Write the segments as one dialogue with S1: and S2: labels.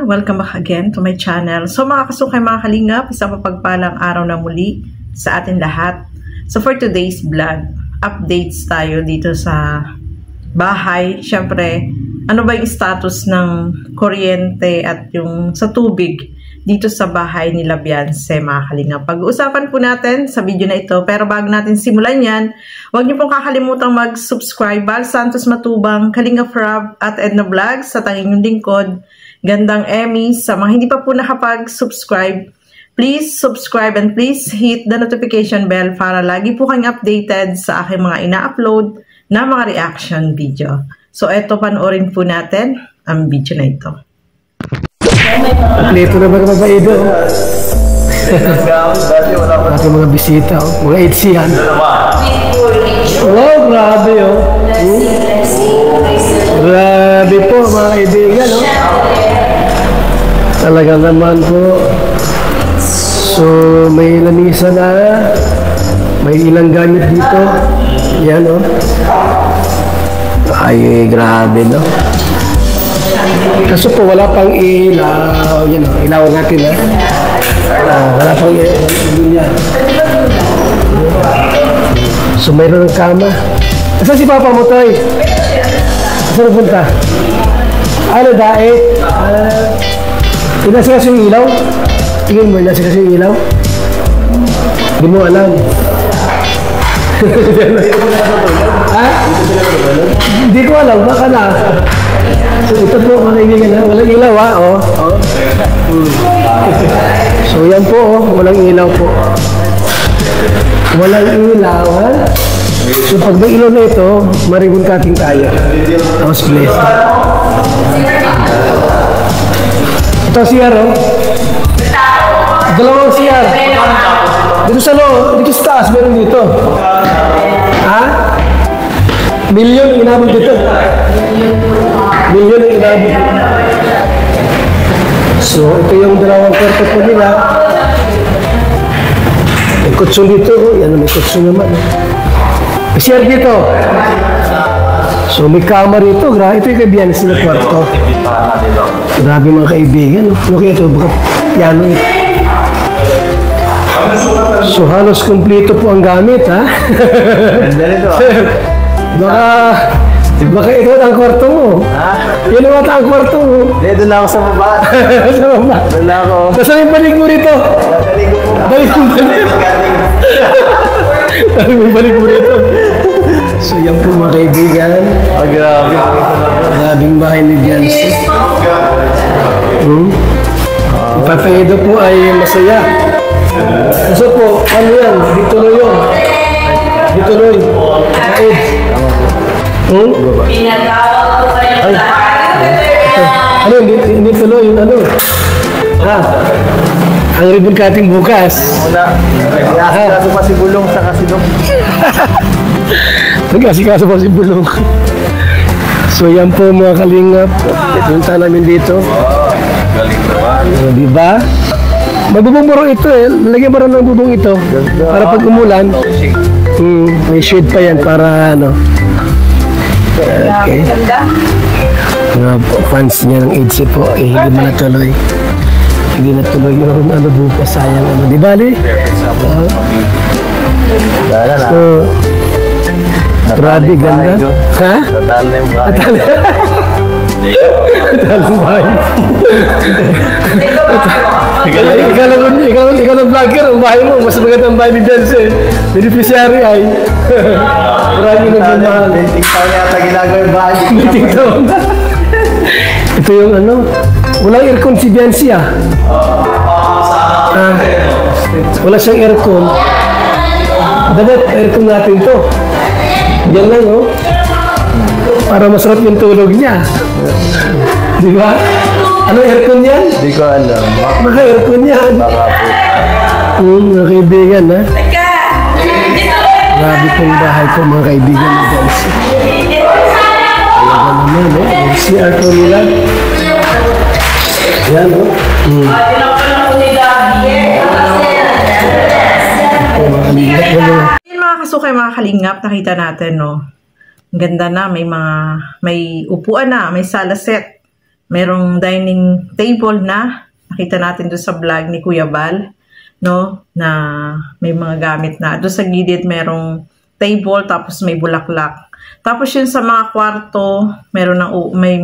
S1: everyone! Welcome back again to my channel. So mga kasukay, mga kalingap, isang mapagpalang araw na muli sa atin lahat. So for today's vlog, updates tayo dito sa bahay. Siyempre, ano ba yung status ng kuryente at yung sa tubig dito sa bahay nila Beyonce, mga kalingap. Pag-uusapan po natin sa video na ito. Pero bago natin simulan yan, huwag niyo pong kakalimutan mag-subscribe. Val Santos Matubang, Kalingap Rob at Edna Vlogs sa tanging yung lingkod. Gandang Emmy. Sa mga hindi pa po nakapag-subscribe, please subscribe and please hit the notification bell para lagi po kayong updated sa aking mga ina-upload na mga reaction video. So eto, panoorin po natin ang video na ito.
S2: Kompleto na mga mabaido. Pati mga bisita, mga itzihan. Oh, grabe oh. Grabe po mga kaibigan oh. Talaga naman po. So may lamisa na. May ilang gamit dito. Yan oh. Ay, grabe no. Kaso po wala pang ilaw, yun o, ilaw natin ha. Wala pang ilaw. So mayroon ng kama. Saan si Papa mo, Toy? Saan punta? Ano, daet? Inasikas yung ilaw? Tingin mo, inasikas yung ilaw? Hindi mo alam. Ha? Hindi ko alam, baka na. So ito po mga kaibigan na, walang ilaw ha, oh. So yan po oh, walang ilaw po. Walang ilaw ha. So pag may ilaw na ito, maribon cutting tayo. House place. Ito CR oh. Dalawang CR. Dito sa loob, dito sa taas, meron dito. Ha? Milyon inabot dito. Milyon ang inabot. So, ito yung dalawang kwarto po nila. May kutso dito. Yan, may kutso naman. May share dito. So, may kama rito. Ito yung kaibigan sila kwarto. Grabe mga kaibigan. Ano kaya ito? Baka piano ito. So, halos kumpleto po ang gamit, ha? Ganda nito, Baka ito ang kwarto mo. Ha? Yan naman ang kwarto mo.
S3: Doon na ako sa baba.
S2: Sa baba?
S3: Doon na ako.
S2: Nasaan yung balik mo rito? Balik mo balik mo rito. So yan po mga kaibigan.
S3: Grabe.
S2: Grabing bahay ni Beyonce. Papaido po ay masaya. Kasi po, ano yan? Dito na yun. Dito na yun. Kaid. Ano, hindi tuloy yung ano? Ang ribbon cutting bukas.
S3: Wala. Nag-asikaso pa si Bulong sa kasidong.
S2: Nag-asikaso pa si Bulong. So yan po mga kalingap. Punta namin dito.
S3: Galing naman.
S2: Diba? May bubong ito eh. Lagyan mo rin ng bubong ito. Para pag umulan, may shade pa yan para ano. Okay. Mga fans niya ng EDC po, hindi mo natuloy. Hindi natuloy yung ano bukas, sayang ano. Di ba, Ali? So, grabe, ganda. Ha?
S3: Natal na yung bahay.
S2: Natal na yung bahay. Ikaw ng vlogger, ang bahay mo, mas maganda ang bahay ni Beyonce. Beneficiary ay. Marami na mahal.
S3: Linting taon yata ginagawa yung bahay.
S2: Linting taon. Ito yung ano, walang aircon si Beyonce ah. Wala siyang aircon. Dapat aircon natin to. Yan lang oh. Para masarap yung tulog niya. Di ba? Ano aircon yan?
S3: Hindi ko alam.
S2: Baka aircon yan.
S3: Baka po.
S2: Mga kaibigan ha. Grabe pong bahay ko mga kaibigan ni Beyonce. Talaga naman eh. Yung CR ko nila. Yan o.
S1: Yung mga kasukay, mga kalingap, nakita natin no. Ang ganda na, may upuan na, may sala set. merong dining table na nakita natin doon sa vlog ni Kuya Bal, no, na may mga gamit na. Doon sa gilid merong table tapos may bulaklak. Tapos yun sa mga kwarto, may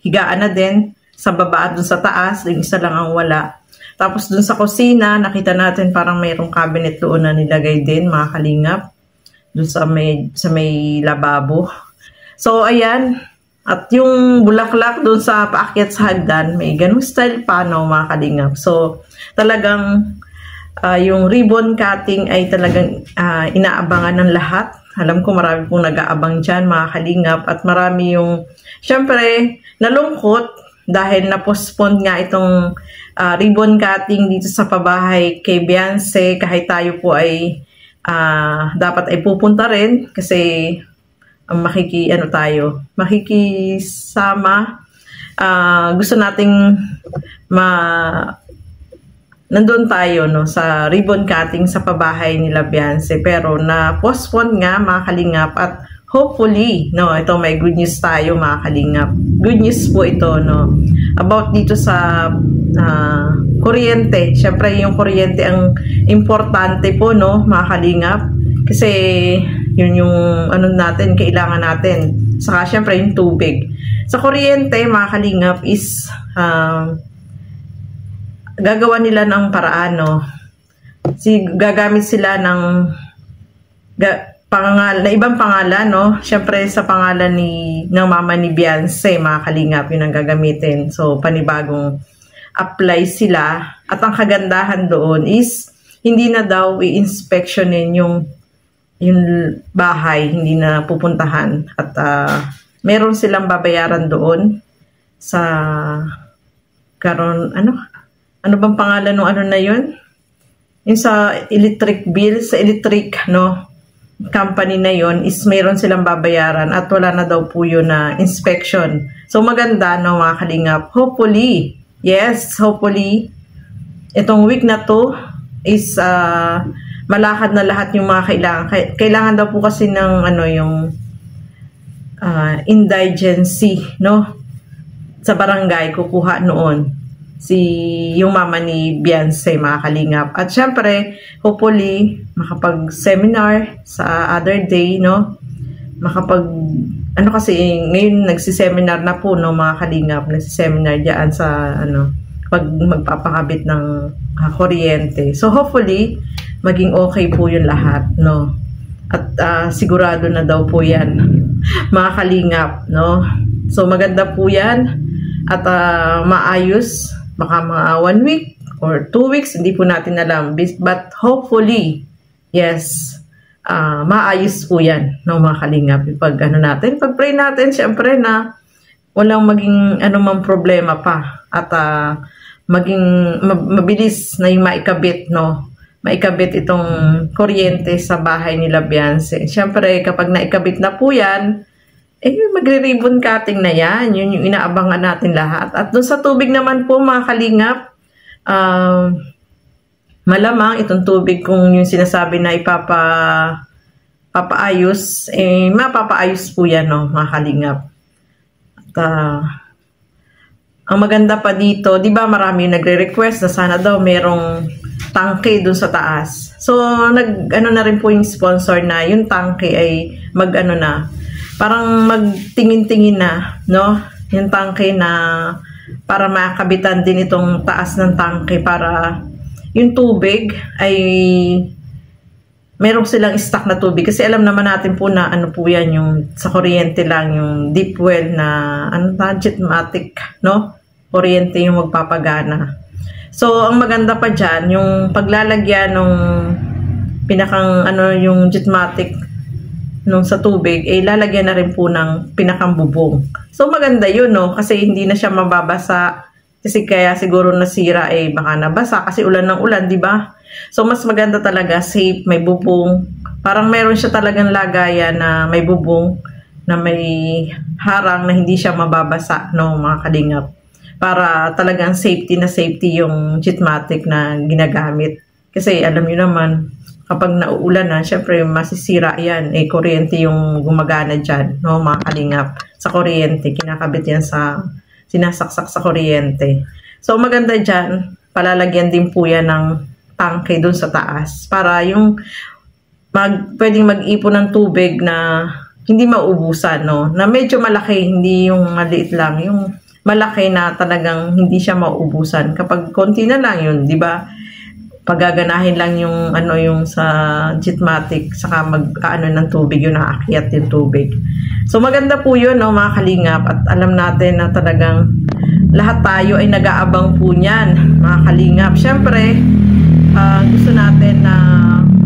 S1: higaan na din sa baba at doon sa taas, yung isa lang ang wala. Tapos doon sa kusina, nakita natin parang mayroong cabinet doon na nilagay din, mga kalingap. Doon sa may lababo. So, ayan. At yung bulaklak doon sa paakyat sa hagdan, may ganung style pa, no, mga kalingap. So, talagang yung ribbon cutting ay talagang inaabangan ng lahat. Alam ko marami pong nag-aabang dyan, mga kalingap. At marami yung, syempre, nalungkot dahil na-postpone nga itong ribbon cutting dito sa pabahay kay Beyonce. Kahit tayo po ay dapat ay pupunta rin kasi makikisama. Gusto nating nandun tayo, no, sa ribbon cutting sa pabahay nila Beyonce, pero na-postpone nga, mga kalingap, at hopefully, no, ito may good news tayo, mga kalingap. Good news po ito, no, about dito sa kuryente. Syempre, yung kuryente ang importante po, no, mga kalingap, kasi yun yung natin, kailangan natin. Saka syempre yung tubig. Sa kuryente, mga kalingap, is gagawa nila ng paraan, no? Gagamit sila ng ibang pangalan, no? Syempre sa pangalan ng mama ni Beyonce, mga kalingap, yun ang gagamitin. So panibagong apply sila. At ang kagandahan doon is hindi na daw i-inspectionin yung bahay, hindi na pupuntahan. At meron silang babayaran doon sa ano bang pangalan ng na yun? Yung sa electric bill, sa electric, no, company na yun, is meron silang babayaran at wala na daw po yun na inspection. So maganda, no, mga kalingap. Hopefully, yes, hopefully, itong week na to is malakad na lahat yung mga kailangan. Kailangan daw po kasi ng yung indigency, no, sa barangay, kukuha noon yung mama ni Beyonce, mga kalingap. At syempre, hopefully, makapag-seminar sa other day, no? Kasi ngayon nagsiseminar na po, no, mga kalingap. Nagsiseminar diyan sa, pag magpapakabit ng kuryente. So, hopefully, maging okay po yung lahat, no? At sigurado na daw po yan, mga kalingap, no? So, maganda po yan. At maayos. Baka mga 1 week or 2 weeks, hindi po natin alam. But hopefully, yes, maayos po yan, no, mga kalingap. Pag-pray natin, syempre na walang maging mang problema pa. At maging mabilis na yung maikabit, no? Maikabit itong kuryente sa bahay nila Beyonce. Syempre, kapag naikabit na po yan, magre-ribbon cutting na yan. Yun yung inaabangan natin lahat. At doon sa tubig naman po, mga kalingap, malamang itong tubig, kung yung sinasabi na papaayos, mapapaayos po yan, no, mga kalingap. At ang maganda pa dito, di ba marami nagre-request na sana daw merong tangke doon sa taas. So, na rin po yung sponsor na yung tangke ay parang magtingin-tingin na, no? Yung tangke na para makabitan din itong taas ng tangke para yung tubig ay meron silang stock na tubig. Kasi alam naman natin po na po yan, yung sa kuryente lang, yung deep well na Jetmatic, no? Kuryente yung magpapagana. So, ang maganda pa dyan, yung paglalagyan ng yung Jetmatic nung sa tubig, lalagyan na rin po ng pinakang bubong. So, maganda yun, no? Kasi hindi na siya mababasa. Kasi kaya siguro nasira, baka nabasa. Kasi ulan ng ulan, di ba? So, mas maganda talaga, safe, may bubong. Parang meron siya talagang lagayan na may bubong, na may harang na hindi siya mababasa, no, mga kalingap. Para talagang safety na safety yung Jetmatic na ginagamit. Kasi alam nyo naman, kapag nauulan na, syempre masisira yan. Kuryente yung gumagana dyan, no, mga kalingap. Sa kuryente, kinakabit yan sa sinasaksak sa kuryente. So maganda dyan, palalagyan din po yan ng tangke dun sa taas para yung pwedeng mag-ipon ng tubig na hindi maubusan, no? Na medyo malaki, hindi yung maliit lang, yung malaki na talagang hindi siya maubusan. Kapag konti na lang yun, di ba? Pagaganahin lang yung yung sa Jetmatic saka ng tubig, yung naakyat yung tubig. So maganda po yun, no, mga kalingap, at alam natin na talagang lahat tayo ay nag-aabang po niyan, mga kalingap. Syempre, gusto natin na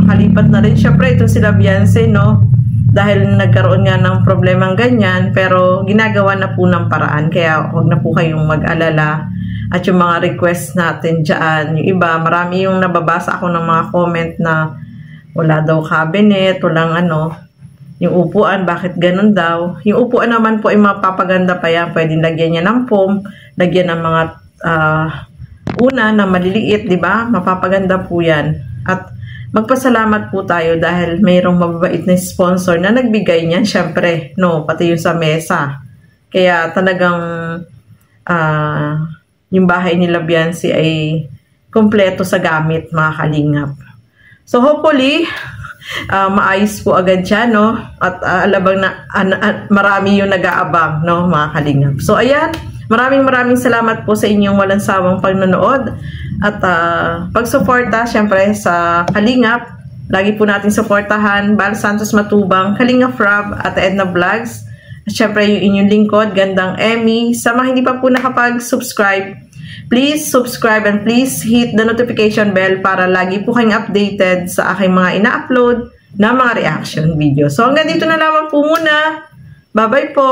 S1: makalipat na rin syempre itong sila Beyonce, no, dahil nagkaroon nga ng problemang ganyan, pero ginagawa na po ng paraan, kaya huwag na po kayong mag-alala. At yung mga request natin dyan, yung iba, marami yung nababasa ako ng mga comment na wala daw cabinet, walang yung upuan, bakit ganun daw. Yung upuan naman po ay mapapaganda pa yan, pwedeng lagyan niya ng foam, lagyan ng mga una na maliliit, di ba? Mapapaganda po yan. At magpasalamat po tayo dahil mayroong mababait na sponsor na nagbigay niyan, syempre, no, pati yung sa mesa. Kaya talagang yung bahay nila Beyonce ay kompleto sa gamit, mga kalingap. So hopefully, maayos po agad siya, no? At alabang na marami yung nag-aabang, no, mga kalingap. So ayan, maraming salamat po sa inyong walang sawang panonood at pagsuporta syempre sa kalingap. Lagi po natin suportahan Bal Santos Matubang, Kalingap Rob at Edna Vlogs. At syempre yung inyong lingkod, Gandang Emmy. Sa mga hindi pa po nakapag-subscribe, please subscribe and please hit the notification bell para lagi po kayong updated sa aking mga ina-upload na mga reaction video. So hanggang dito na lamang po muna. Bye-bye po!